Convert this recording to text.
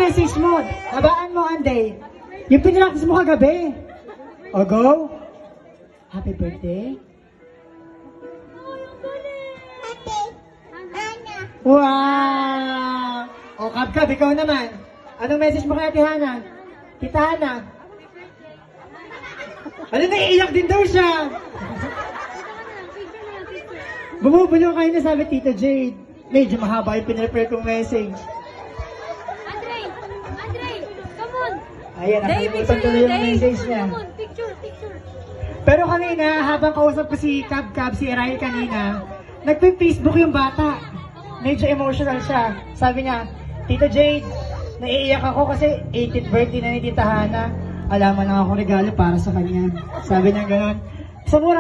message mo? Habaan mo, Anday. Yung pinractice mo kagabi. O, go. Happy birthday. Wow! O, Kab, ikaw naman. Anong message mo kay Ate Hana? Tita Hana? Ano, naiiyak din daw siya. Bumubulong kayo na sabi, Tita Jade. Medyo mahaba yung pinrepare kong message. Andre, come on. Ayan, nakalimutan ko na yung message niya. Come on, picture. Pero kanina, habang kausap ko si Kab, si Eray kanina, nagpe-Facebook yung bata. Medyo emotional siya. Sabi niya, Tita Jade, naiiyak ako kasi 18th birthday na ni Tita Hana. Alaman lang ako regalo para sa kanya. Sabi niya gano'n. Sa mura